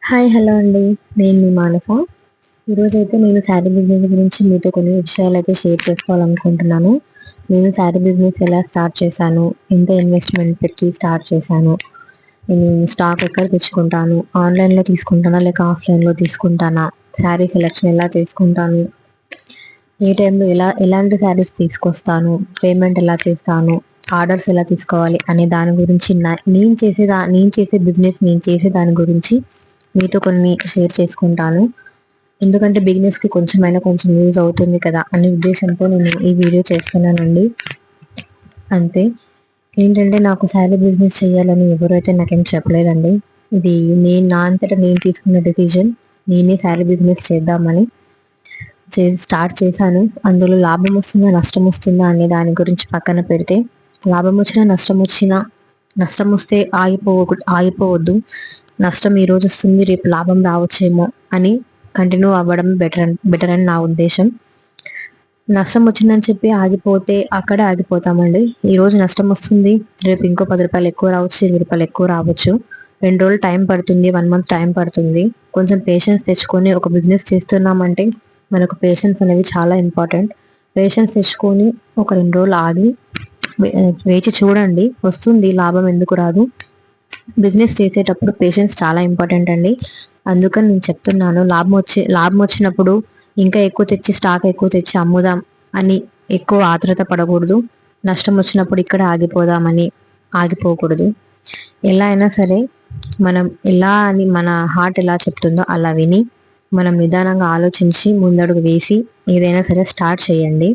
Hi hello అండి. నేను మీ మానస. ఈరోజైతే నేను శారీ బిజినెస్ గురించి మీతో కొన్ని విషయాలైతే షేర్ చేసుకోవాలనుకుంటున్నాను. నేను శారీ బిజినెస్ ఎలా స్టార్ట్ చేశాను, ఎంత ఇన్వెస్ట్మెంట్ పెట్టి స్టార్ట్ చేశాను, నేను స్టాక్ ఎక్కడ తెచ్చుకుంటాను, ఆన్లైన్లో తీసుకుంటానా లేక ఆఫ్లైన్లో తీసుకుంటానా, శారీ సెలెక్షన్ ఎలా చేసుకుంటాను, ఏ టైంలో ఎలాంటి శారీస్ తీసుకొస్తాను, పేమెంట్ ఎలా చేస్తాను, ఆర్డర్స్ ఎలా తీసుకోవాలి అనే దాని గురించి నేను చేసే బిజినెస్ నేను చేసే దాని గురించి మీతో కొన్ని షేర్ చేసుకుంటాను. ఎందుకంటే బిగినర్స్కి కొంచెం యూజ్ అవుతుంది కదా అనే ఉద్దేశంతో నేను ఈ వీడియో చేస్తున్నానండి. అంతే. ఏంటంటే నాకు శారీ బిజినెస్ చేయాలని ఎవరైతే నాకేం చెప్పలేదండి. ఇది నా అంతటా నేను తీసుకున్న డెసిజన్. నేనే శారీ బిజినెస్ చేద్దామని స్టార్ట్ చేశాను. అందులో లాభం వస్తుందా నష్టం వస్తుందా అనే దాని గురించి పక్కన పెడితే, లాభం వచ్చినా నష్టం వస్తే ఆగిపోవద్దు. నష్టం ఈ రోజు వస్తుంది, రేపు లాభం రావచ్చేమో అని కంటిన్యూ అవ్వడం బెటర్ అని నా ఉద్దేశం. నష్టం వచ్చిందని చెప్పి ఆగిపోతే అక్కడే ఆగిపోతామండి. ఈ రోజు నష్టం వస్తుంది, రేపు ఇంకో 10 రూపాయలు ఎక్కువ రావచ్చు, 20 రూపాయలు ఎక్కువ రావచ్చు. 2 రోజులు టైం పడుతుంది, 1 మంత్ టైం పడుతుంది. కొంచెం పేషెన్స్ తెచ్చుకొని ఒక బిజినెస్ చేస్తున్నామంటే మనకు పేషెన్స్ అనేవి చాలా ఇంపార్టెంట్. పేషెన్స్ తెచ్చుకొని ఒక 2 రోజులు ఆగి వేచి చూడండి, వస్తుంది లాభం, ఎందుకు రాదు. బిజినెస్ చేసేటప్పుడు పేషెన్స్ చాలా ఇంపార్టెంట్ అండి. అందుకని నేను చెప్తున్నాను, లాభం వచ్చినప్పుడు ఇంకా స్టాక్ ఎక్కువ తెచ్చి అమ్ముదాం అని ఎక్కువ ఆత్రుత పడకూడదు. నష్టం వచ్చినప్పుడు ఇక్కడ ఆగిపోదామని ఆగిపోకూడదు. ఎలా అయినా సరే మనం ఎలా అని మన హార్ట్ ఎలా చెప్తుందో అలా విని మనం నిదానంగా ఆలోచించి ముందడుగు వేసి ఏదైనా సరే స్టార్ట్ చేయండి.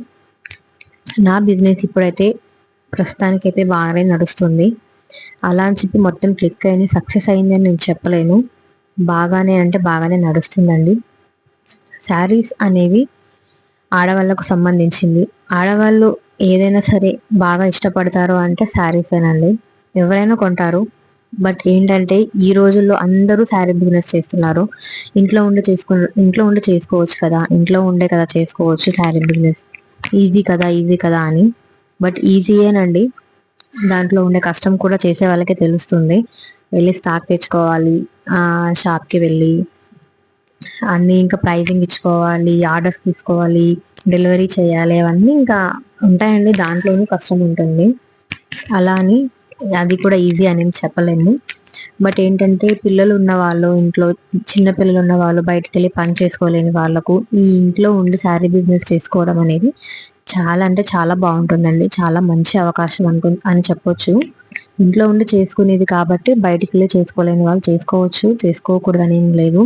నా బిజినెస్ ఇప్పుడైతే ప్రస్తుతానికైతే బాగానే నడుస్తుంది. అలా అని చెప్పి మొత్తం క్లిక్ అయింది, సక్సెస్ అయింది అని నేను చెప్పలేను. బాగానే నడుస్తుందండి. శారీస్ అనేవి ఆడవాళ్ళకు సంబంధించింది. ఆడవాళ్ళు ఏదైనా సరే బాగా ఇష్టపడతారు అంటే శారీసేనండి. ఎవరైనా కొంటారు. బట్ ఏంటంటే ఈ రోజుల్లో అందరూ శారీ బిజినెస్ చేస్తున్నారు. ఇంట్లో ఉండి చేసుకోవచ్చు కదా, ఇంట్లో ఉండే కదా చేసుకోవచ్చు శారీ బిజినెస్. ఈజీ కదా అని. బట్ ఈజీయేనండి. దాంట్లో ఉండే కష్టం కూడా చేసే వాళ్ళకే తెలుస్తుంది. వెళ్ళి స్టాక్ తెచ్చుకోవాలి, షాప్కి వెళ్ళి అన్నీ ఇంకా ప్రైజింగ్ ఇచ్చుకోవాలి, ఆర్డర్స్ తీసుకోవాలి, డెలివరీ చేయాలి, అవన్నీ ఇంకా ఉంటాయండి. దాంట్లోనూ కష్టం ఉంటుంది. అలా అని అది కూడా ఈజీ అని చెప్పలేము. బట్ ఏంటంటే పిల్లలు ఉన్న వాళ్ళు, ఇంట్లో చిన్న పిల్లలు ఉన్న వాళ్ళు, బయటకు వెళ్ళి పని చేసుకోలేని వాళ్ళకు ఈ ఇంట్లో ఉండి శారీ బిజినెస్ చేసుకోవడం అనేది చాలా అంటే చాలా బాగుంటుందండి. చాలా మంచి అవకాశం అని చెప్పొచ్చు. ఇంట్లో ఉండి చేసుకునేది కాబట్టి బయటికి వెళ్ళి చేసుకోలేని వాళ్ళు చేసుకోవచ్చు, చేసుకోకూడదని ఏం లేదు.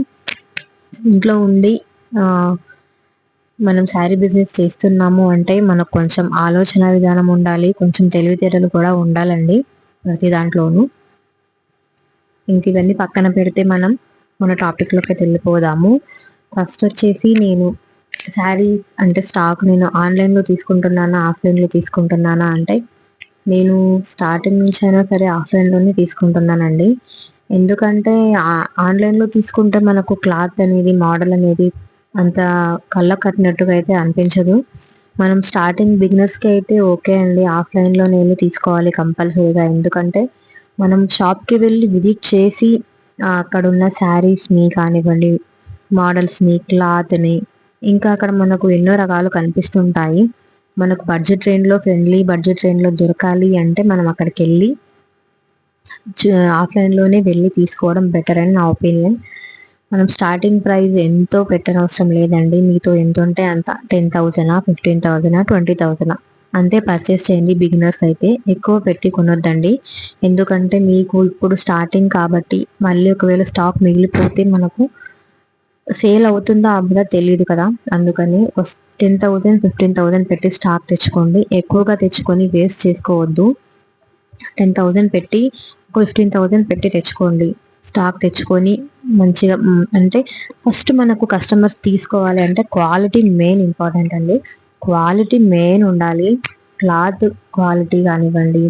ఇంట్లో ఉండి మనం శారీ బిజినెస్ చేస్తున్నాము అంటే మనకు కొంచెం ఆలోచన విధానం ఉండాలి, కొంచెం తెలివితేటలు కూడా ఉండాలండి ప్రతి దాంట్లోనూ. ఇంక ఇవన్నీ పక్కన పెడితే మనం మన టాపిక్లోకి వెళ్ళిపోదాము. ఫస్ట్ వచ్చేసి నేను శారీస్ అంటే స్టాక్ నేను ఆన్లైన్లో తీసుకుంటున్నానా ఆఫ్లైన్లో తీసుకుంటున్నానా అంటే, నేను స్టార్టింగ్ నుంచి అయినా సరే ఆఫ్లైన్లోనే తీసుకుంటున్నానండి. ఎందుకంటే ఆన్లైన్లో తీసుకుంటే మనకు క్లాత్ అనేది, మోడల్ అనేది అంత కళ్ళకు కట్టినట్టుగా అయితే అనిపించదు. మనం స్టార్టింగ్ బిగినర్స్కి అయితే ఓకే అండి, ఆఫ్లైన్లో నేను తీసుకోవాలి కంపల్సరీగా. ఎందుకంటే మనం షాప్కి వెళ్ళి విజిట్ చేసి అక్కడ ఉన్న శారీస్ని కానివ్వండి, మోడల్స్ని, క్లాత్ని, ఇంకా అక్కడ మనకు ఎన్నో రకాలు కనిపిస్తుంటాయి. మనకు ఫ్రెండ్లీ బడ్జెట్ రేంజ్లో దొరకాలి అంటే మనం అక్కడికి వెళ్ళి ఆఫ్లైన్లోనే వెళ్ళి తీసుకోవడం బెటర్ అని నా ఒపీనియన్. మనం స్టార్టింగ్ ప్రైస్ ఎంతో పెట్టనవసరం లేదండి. మీతో ఎంత ఉంటే అంత, 10,000, 15,000, 20,000 అంతే పర్చేస్ చేయండి. బిగినర్స్ అయితే ఎక్కువ పెట్టి కొనొద్దండి. ఎందుకంటే మీకు ఇప్పుడు స్టార్టింగ్ కాబట్టి మళ్ళీ ఒకవేళ స్టాక్ మిగిలిపోతే మనకు సేల్ అవుతుందా అవ్వదా తెలియదు కదా. అందుకని 10,000, 15,000 పెట్టి స్టాక్ తెచ్చుకోండి. ఎక్కువగా తెచ్చుకొని వేస్ట్ చేసుకోవద్దు. 10,000 పెట్టి 15,000 పెట్టి తెచ్చుకోండి. స్టాక్ తెచ్చుకొని మంచిగా అంటే ఫస్ట్ మనకు కస్టమర్స్ తీసుకోవాలి అంటే క్వాలిటీ మెయిన్ ఇంపార్టెంట్ అండి. క్వాలిటీ మెయిన్ ఉండాలి. క్లాత్ క్వాలిటీ కానివ్వండి,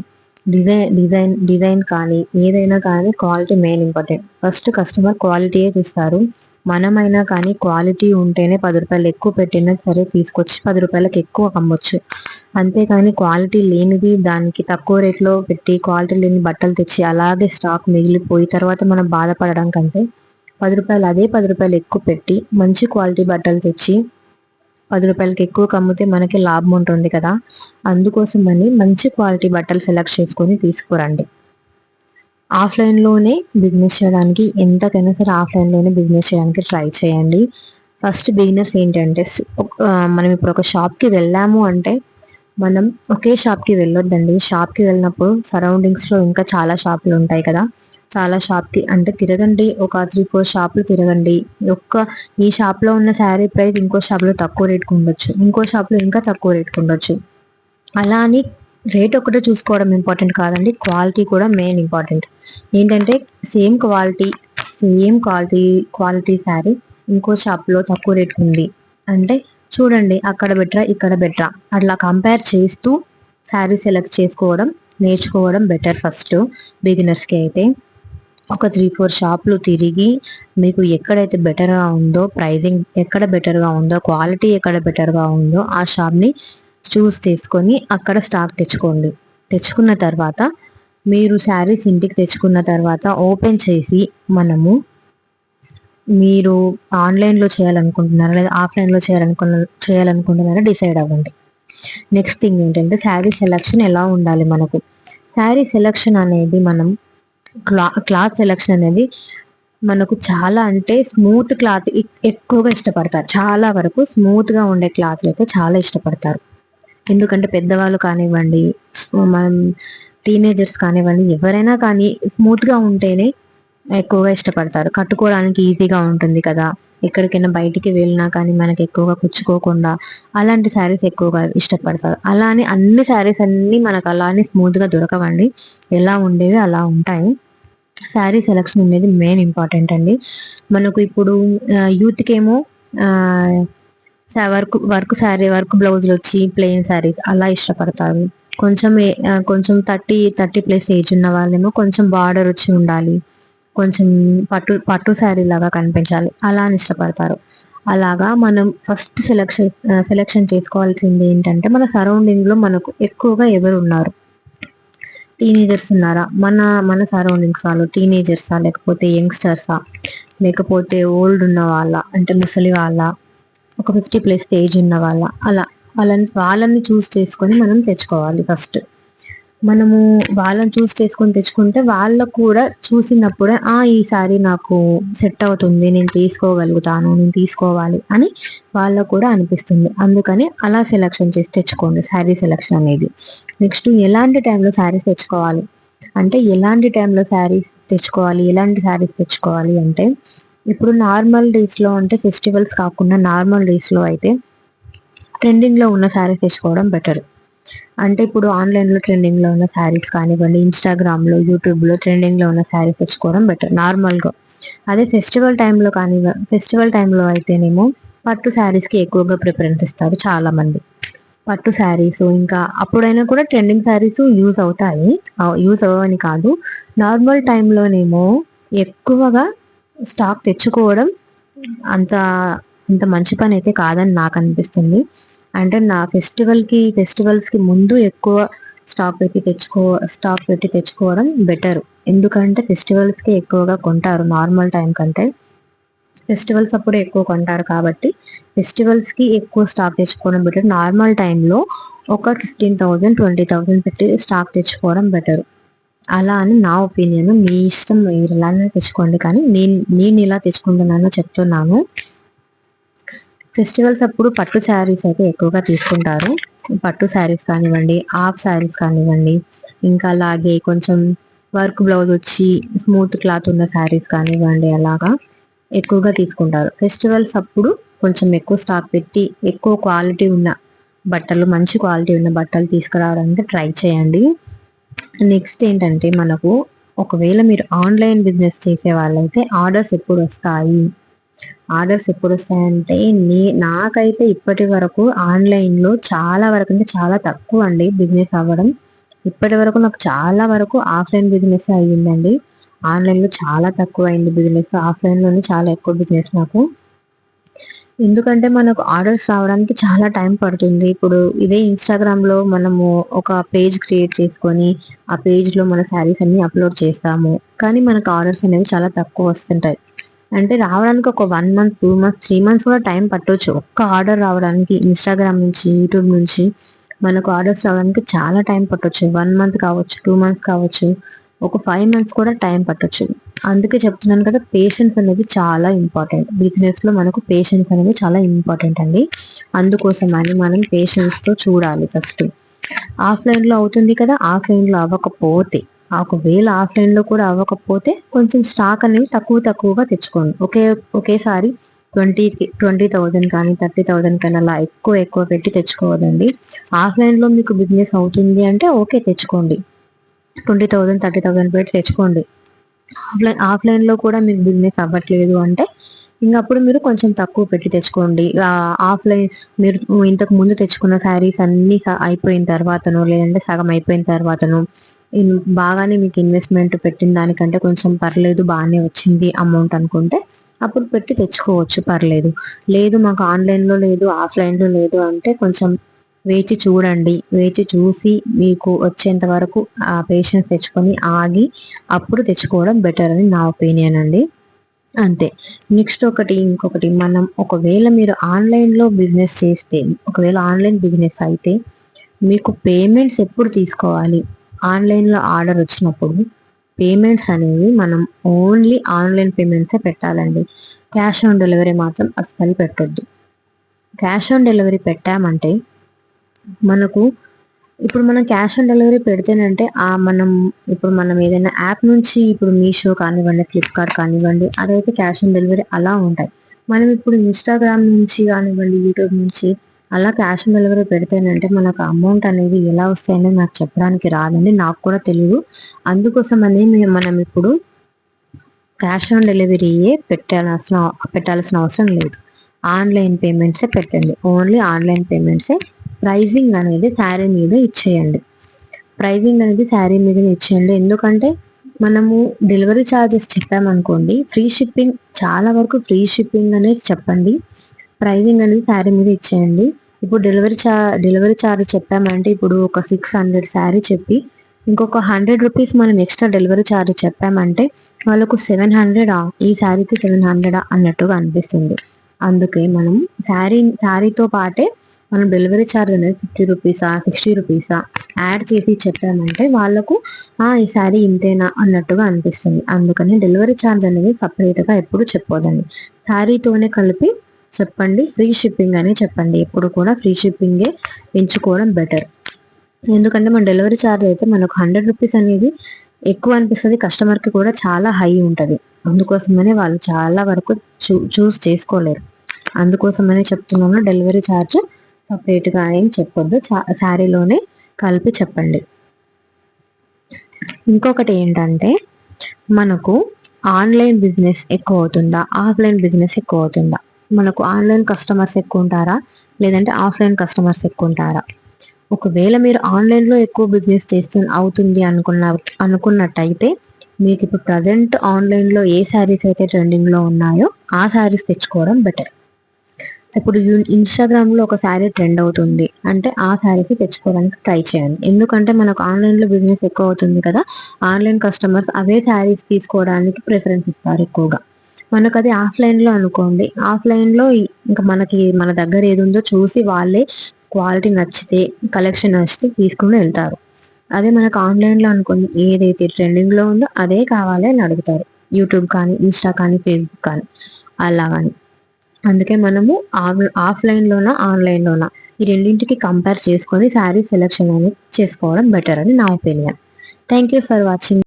డిజైన్ కానీ ఏదైనా కానీ quality main important. First customer క్వాలిటీయే చూస్తారు. మనమైనా కానీ క్వాలిటీ ఉంటేనే 10 రూపాయలు ఎక్కువ పెట్టినా సరే తీసుకొచ్చి 10 రూపాయలకు ఎక్కువ అమ్మొచ్చు. అంతేకాని క్వాలిటీ లేనిది దానికి తక్కువ రేట్లో పెట్టి క్వాలిటీ లేని బట్టలు తెచ్చి అలాగే స్టాక్ మిగిలిపోయి తర్వాత మనం బాధపడడం కంటే రూపాయలు అదే రూపాయలు ఎక్కువ పెట్టి మంచి క్వాలిటీ బట్టలు తెచ్చి రూపాయలకి ఎక్కువ కమ్మితే మనకి లాభం ఉంటుంది కదా. అందుకోసమని మంచి క్వాలిటీ బట్టలు సెలెక్ట్ చేసుకొని తీసుకురండి. ఆఫ్లైన్లోనే బిజినెస్ చేయడానికి, ఎంతకైనా సరే ఆఫ్లైన్లోనే బిజినెస్ చేయడానికి ట్రై చేయండి. ఫస్ట్ బిగినర్స్ ఏంటంటే మనం ఇప్పుడు ఒక షాప్కి వెళ్ళాము అంటే మనం ఒకే షాప్కి వెళ్ళొద్దండి. షాప్కి వెళ్ళినప్పుడు సరౌండింగ్స్లో ఇంకా చాలా షాపులు ఉంటాయి కదా, చాలా షాప్కి అంటే తిరగండి. ఒక 3-4 షాపులు తిరగండి. ఈ షాప్లో ఉన్న శారీ ప్రైస్ ఇంకో షాప్లో తక్కువ రేట్కి ఉండొచ్చు, ఇంకో షాప్లో ఇంకా తక్కువ రేట్కి ఉండొచ్చు. అలా అని రేట్ ఒకటే చూసుకోవడం ఇంపార్టెంట్ కాదండి, క్వాలిటీ కూడా మెయిన్ ఇంపార్టెంట్. ఏంటంటే సేమ్ క్వాలిటీ శారీ ఇంకో షాప్లో తక్కువ రేట్కి ఉంది అంటే చూడండి అక్కడ బెటరా ఇక్కడ బెటరా అట్లా కంపేర్ చేస్తూ శారీ సెలెక్ట్ చేసుకోవడం నేర్చుకోవడం బెటర్. ఫస్ట్ బిగినర్స్కి అయితే ఒక 3-4 షాపులు తిరిగి మీకు ఎక్కడైతే బెటర్గా ఉందో, ప్రైజింగ్ ఎక్కడ బెటర్గా ఉందో, క్వాలిటీ ఎక్కడ బెటర్గా ఉందో ఆ షాప్ని చూస్ చేసుకొని అక్కడ స్టాక్ తెచ్చుకోండి. తెచ్చుకున్న తర్వాత మీరు శారీస్ ఇంటికి తెచ్చుకున్న తర్వాత ఓపెన్ చేసి మీరు ఆన్లైన్లో చేయాలనుకుంటున్నారా లేదా ఆఫ్లైన్లో చేయాలనుకుంటున్నారా డిసైడ్ అవ్వండి. నెక్స్ట్ థింగ్ ఏంటంటే శారీ సెలెక్షన్ ఎలా ఉండాలి. మనకు శారీ సెలెక్షన్ అనేది క్లాత్ సెలెక్షన్ అనేది మనకు చాలా అంటే స్మూత్ క్లాత్ ఎక్కువగా ఇష్టపడతారు. చాలా వరకు స్మూత్గా ఉండే క్లాత్లు అయితే చాలా ఇష్టపడతారు. ఎందుకంటే పెద్దవాళ్ళు కానివ్వండి, మనం టీనేజర్స్ కానివ్వండి, ఎవరైనా కానీ స్మూత్గా ఉంటేనే ఎక్కువగా ఇష్టపడతారు. కట్టుకోవడానికి ఈజీగా ఉంటుంది కదా, ఎక్కడికైనా బయటికి వెళ్ళినా కానీ మనకి ఎక్కువగా కుచ్చుకోకుండా అలాంటి శారీస్ ఎక్కువగా ఇష్టపడతారు. అలా అని అన్ని శారీస్ అన్నీ మనకు అలానే స్మూత్గా దొరకవండి, ఎలా ఉండేవి అలా ఉంటాయి. శారీ సెలెక్షన్ అనేది మెయిన్ ఇంపార్టెంట్ అండి. మనకు ఇప్పుడు యూత్కి ఏమో వర్క్ బ్లౌజులు వచ్చి ప్లెయిన్ శారీస్ అలా ఇష్టపడతారు. కొంచెం 30+ ఏజ్ ఉన్న వాళ్ళేమో కొంచెం బార్డర్ వచ్చి ఉండాలి, కొంచెం పట్టు శారీ లాగా కనిపించాలి అలా అని ఇష్టపడతారు. అలాగా మనం ఫస్ట్ సెలెక్షన్ చేసుకోవాల్సింది ఏంటంటే మన సరౌండింగ్లో మనకు ఎక్కువగా ఎవరు ఉన్నారు. టీనేజర్స్ ఉన్నారా, మన సరౌండింగ్స్ వాళ్ళు టీనేజర్సా, లేకపోతే యంగ్స్టర్సా, లేకపోతే ఓల్డ్ ఉన్న వాళ్ళ అంటే ముసలి వాళ్ళ, ఒక 50+ ఏజ్ ఉన్న వాళ్ళ, అలా వాళ్ళని చూస్ చేసుకొని మనం తెచ్చుకోవాలి. ఫస్ట్ మనము వాళ్ళని చూస్ చేసుకొని తెచ్చుకుంటే వాళ్ళకు కూడా చూసినప్పుడే ఈ సారీ నాకు సెట్ అవుతుంది, నేను తీసుకోగలుగుతాను, నేను తీసుకోవాలి అని వాళ్ళకు కూడా అనిపిస్తుంది. అందుకని అలా సెలెక్షన్ చేసి తెచ్చుకోండి శారీ సెలెక్షన్ అనేది. నెక్స్ట్ ఎలాంటి టైంలో శారీస్ తెచ్చుకోవాలి అంటే ఎలాంటి శారీస్ తెచ్చుకోవాలి అంటే ఇప్పుడు నార్మల్ డేస్లో అంటే ఫెస్టివల్స్ కాకుండా నార్మల్ డేస్లో అయితే ట్రెండింగ్లో ఉన్న శారీస్ తెచ్చుకోవడం బెటర్. అంటే ఇప్పుడు ఆన్లైన్లో ట్రెండింగ్లో ఉన్న శారీస్ కానివ్వండి, ఇన్స్టాగ్రామ్లో యూట్యూబ్లో ట్రెండింగ్లో ఉన్న శారీస్ తెచ్చుకోవడం బెటర్ నార్మల్గా. అదే ఫెస్టివల్ టైంలో అయితేనేమో పట్టు శారీస్కి ఎక్కువగా ప్రిఫరెన్స్ ఇస్తారు చాలామంది. పట్టు శారీస్ ఇంకా అప్పుడైనా కూడా ట్రెండింగ్ శారీస్ యూజ్ అవ్వని కాదు, నార్మల్ టైంలోనేమో ఎక్కువగా స్టాక్ తెచ్చుకోవడం అంత మంచి పని అయితే కాదని నాకు అనిపిస్తుంది. అంటే నా ఫెస్టివల్స్కి ముందు ఎక్కువ స్టాక్ పెట్టి తెచ్చుకోవడం బెటర్. ఎందుకంటే ఫెస్టివల్స్కి ఎక్కువగా కొంటారు నార్మల్ టైం కంటే, ఫెస్టివల్స్ అప్పుడు ఎక్కువ కొంటారు కాబట్టి ఫెస్టివల్స్కి ఎక్కువ స్టాక్ తెచ్చుకోవడం బెటర్. నార్మల్ టైంలో ఒక 15,000 20,000 పెట్టి స్టాక్ తెచ్చుకోవడం బెటర్. అలా అని నా ఒపీనియన్, మీ ఇష్టం, మీరు ఎలానే తెచ్చుకోండి, కానీ నేను ఇలా తెచ్చుకుంటున్నానో చెప్తున్నాను. ఫెస్టివల్స్ అప్పుడు పట్టు శారీస్ అయితే ఎక్కువగా తీసుకుంటారు. పట్టు శారీస్ కానివ్వండి, హాఫ్ శారీస్ కానివ్వండి, ఇంకా అలాగే కొంచెం వర్క్ బ్లౌజ్ వచ్చి స్మూత్ క్లాత్ ఉన్న శారీస్ కానివ్వండి, అలాగా ఎక్కువగా తీసుకుంటారు. ఫెస్టివల్స్ అప్పుడు కొంచెం ఎక్కువ స్టాక్ పెట్టి ఎక్కువ మంచి క్వాలిటీ ఉన్న బట్టలు తీసుకురావడానికి ట్రై చేయండి. నెక్స్ట్ ఏంటంటే మనకు ఒకవేళ మీరు ఆన్లైన్ బిజినెస్ చేసే వాళ్ళైతే ఆర్డర్స్ ఎప్పుడు వస్తాయంటే నాకైతే ఇప్పటి వరకు ఆన్లైన్లో చాలా వరకు అంటే చాలా తక్కువ అండి బిజినెస్ అవ్వడం. ఇప్పటి వరకు నాకు చాలా వరకు ఆఫ్లైన్ బిజినెస్ అయ్యిందండి. ఆన్లైన్లో చాలా తక్కువ అయింది బిజినెస్, ఆఫ్లైన్లోనే చాలా ఎక్కువ బిజినెస్ నాకు. ఎందుకంటే మనకు ఆర్డర్స్ రావడానికి చాలా టైం పడుతుంది. ఇప్పుడు ఇదే ఇన్స్టాగ్రామ్లో మనము ఒక పేజ్ క్రియేట్ చేసుకొని ఆ పేజ్లో మన శారీస్ అన్ని అప్లోడ్ చేస్తాము, కానీ మనకు ఆర్డర్స్ అనేవి చాలా తక్కువ వస్తుంటాయి. అంటే రావడానికి ఒక 1 మంత్, 2 మంత్స్, 3 మంత్స్ కూడా టైం పట్టొచ్చు. ఒక్క ఆర్డర్ రావడానికి ఇన్స్టాగ్రామ్ నుంచి, యూట్యూబ్ నుంచి మనకు ఆర్డర్స్ రావడానికి చాలా టైం పట్టొచ్చు. 1 మంత్ కావచ్చు, 2 మంత్స్ కావచ్చు, ఒక 5 మంత్స్ కూడా టైం పట్టొచ్చు. అందుకే చెప్తున్నాను కదా, పేషెన్స్ అనేది చాలా ఇంపార్టెంట్. బిజినెస్ లో మనకు పేషెన్స్ అనేది చాలా ఇంపార్టెంట్ అండి. అందుకోసం అని మనం పేషెన్స్ తో చూడాలి. ఫస్ట్ ఆఫ్లైన్ లో అవుతుంది కదా, ఆఫ్లైన్ లో అవ్వకపోతే, ఒకవేళ ఆఫ్లైన్ లో కూడా అవ్వకపోతే కొంచెం స్టాక్ అనేది తక్కువగా తెచ్చుకోండి. ఒకేసారి 20,000 కానీ 30,000 కానీ అలా ఎక్కువ పెట్టి తెచ్చుకోవద్దండి. ఆఫ్లైన్ లో మీకు బిజినెస్ అవుతుంది అంటే ఓకే, తెచ్చుకోండి. 20,000, 30,000 పెట్టి తెచ్చుకోండి. ఆఫ్లైన్ లో కూడా మీకు బిజినెస్ అవ్వట్లేదు అంటే ఇంకప్పుడు మీరు కొంచెం తక్కువ పెట్టి తెచ్చుకోండి. ఆఫ్లైన్ మీరు ఇంతకు ముందు తెచ్చుకున్న శారీస్ అన్ని అయిపోయిన తర్వాతనో, లేదంటే సగం అయిపోయిన తర్వాతనో, బాగానే మీకు ఇన్వెస్ట్మెంట్ పెట్టిన దానికంటే కొంచెం పర్లేదు, బాగానే వచ్చింది అమౌంట్ అనుకుంటే అప్పుడు పెట్టి తెచ్చుకోవచ్చు, పర్లేదు. లేదు మాకు ఆన్లైన్లో లేదు, ఆఫ్లైన్లో లేదు అంటే కొంచెం వేచి చూడండి. వేచి చూసి మీకు వచ్చేంత వరకు ఆ పేషెన్స్ తెచ్చుకొని ఆగి అప్పుడు తెచ్చుకోవడం బెటర్ అని నా ఒపీనియన్ అండి. అంతే. నెక్స్ట్ ఇంకొకటి, మనం ఒకవేళ మీరు ఆన్లైన్లో బిజినెస్ చేస్తే, ఒకవేళ ఆన్లైన్ బిజినెస్ అయితే మీకు పేమెంట్స్ ఎప్పుడు తీసుకోవాలి? ఆన్లైన్లో ఆర్డర్ వచ్చినప్పుడు పేమెంట్స్ అనేవి మనం ఓన్లీ ఆన్లైన్ పేమెంట్సే పెట్టాలండి. క్యాష్ ఆన్ డెలివరీ మాత్రం అస్సలు పెట్టొద్దు. క్యాష్ ఆన్ డెలివరీ పెట్టామంటే మనకు ఇప్పుడు మనం క్యాష్ ఆన్ డెలివరీ పెడితేనంటే మనం ఏదైనా యాప్ నుంచి, ఇప్పుడు మీషో కానివ్వండి, ఫ్లిప్కార్ట్ కానివ్వండి, అదైతే క్యాష్ ఆన్ డెలివరీ అలా ఉంటాయి. మనం ఇప్పుడు ఇన్స్టాగ్రామ్ నుంచి కానివ్వండి, యూట్యూబ్ నుంచి అలా క్యాష్ ఆన్ డెలివరీ పెడితేనంటే మనకు అమౌంట్ అనేది ఎలా వస్తాయని నాకు చెప్పడానికి రాదండి, నాకు కూడా తెలియదు. అందుకోసం అని మనం ఇప్పుడు క్యాష్ ఆన్ డెలివరీయే పెట్టాల్సిన అవసరం లేదు. ఆన్లైన్ పేమెంట్సే పెట్టండి. Only online పేమెంట్సే. ప్రైజింగ్ అనేది శారీ మీద ఇచ్చేయండి. ఎందుకంటే మనము డెలివరీ ఛార్జెస్ చెప్పామనుకోండి, ఫ్రీ షిప్పింగ్, చాలా వరకు ఫ్రీ షిప్పింగ్ అనేది చెప్పండి. ప్రైజింగ్ అనేది శారీ మీద ఇచ్చేయండి. ఇప్పుడు డెలివరీ ఛార్జ్ చెప్పామంటే, ఇప్పుడు ఒక 600 శారీ చెప్పి ఇంకొక 100 రూపీస్ మనం ఎక్స్ట్రా డెలివరీ ఛార్జ్ చెప్పామంటే వాళ్ళకు 700, ఈ శారీకి 700 అన్నట్టుగా అనిపిస్తుంది. అందుకే మనం శారీతో పాటే మనం డెలివరీ ఛార్జ్ అనేది 50 రూపీసా, 60 రూపీసా యాడ్ చేసి చెప్పామంటే వాళ్ళకు ఈ శారీ ఇంతేనా అన్నట్టుగా అనిపిస్తుంది. అందుకని డెలివరీ ఛార్జ్ అనేది సపరేట్గా ఎప్పుడు చెప్పొద్దండి. శారీతోనే కలిపి చెప్పండి. ఫ్రీ షిప్పింగ్ అని చెప్పండి. ఎప్పుడు కూడా ఫ్రీ షిప్పింగే ఎంచుకోవడం బెటర్. ఎందుకంటే మన డెలివరీ ఛార్జ్ అయితే మనకు 100 రూపీస్ అనేది ఎక్కువ అనిపిస్తుంది, కస్టమర్కి కూడా చాలా హై ఉంటుంది. అందుకోసమనే వాళ్ళు చాలా వరకు చూస్ చేసుకోలేరు. అందుకోసమనే చెప్తున్నాను, డెలివరీ ఛార్జ్ సపరేట్గా ఏం చెప్పొద్దు, శారీలోనే కలిపి చెప్పండి. ఇంకొకటి ఏంటంటే, మనకు ఆన్లైన్ బిజినెస్ ఎక్కువ అవుతుందా, ఆఫ్లైన్ బిజినెస్ ఎక్కువ అవుతుందా? మనకు ఆన్లైన్ కస్టమర్స్ ఎక్కువ ఉంటారా, లేదంటే ఆఫ్లైన్ కస్టమర్స్ ఎక్కువ ఉంటారా? ఒకవేళ మీరు ఆన్లైన్లో ఎక్కువ బిజినెస్ అవుతుంది అనుకున్నట్టయితే మీకు ఇప్పుడు ప్రజెంట్ ఆన్లైన్లో ఏ శారీస్ అయితే ట్రెండింగ్లో ఉన్నాయో ఆ శారీస్ తెచ్చుకోవడం బెటర్. ఇప్పుడు ఇన్స్టాగ్రామ్లో ఒక శారీ ట్రెండ్ అవుతుంది అంటే ఆ శారీస్ తెచ్చుకోవడానికి ట్రై చేయండి. ఎందుకంటే మనకు ఆన్లైన్లో బిజినెస్ ఎక్కువ అవుతుంది కదా, ఆన్లైన్ కస్టమర్స్ అవే శారీస్ తీసుకోవడానికి ప్రిఫరెన్స్ ఇస్తారు ఎక్కువగా. మనకు అది ఆఫ్లైన్లో అనుకోండి, ఆఫ్లైన్లో ఇంకా మన దగ్గర ఏది ఉందో చూసి వాళ్ళే క్వాలిటీ నచ్చితే, కలెక్షన్ నచ్చితే తీసుకుని వెళ్తారు. అదే మనకు ఆన్లైన్లో అనుకోండి, ఏదైతే ట్రెండింగ్లో ఉందో అదే కావాలి అని అడుగుతారు. యూట్యూబ్ కానీ, ఇన్స్టా కానీ, ఫేస్బుక్ కానీ అలా కానీ. అందుకే మనము ఆఫ్లైన్లోనా ఆన్లైన్లోనా ఈ రెండింటికి కంపేర్ చేసుకొని శారీ సెలెక్షన్ అనేది చేసుకోవడం బెటర్ అని నా opinion. Thank you for watching.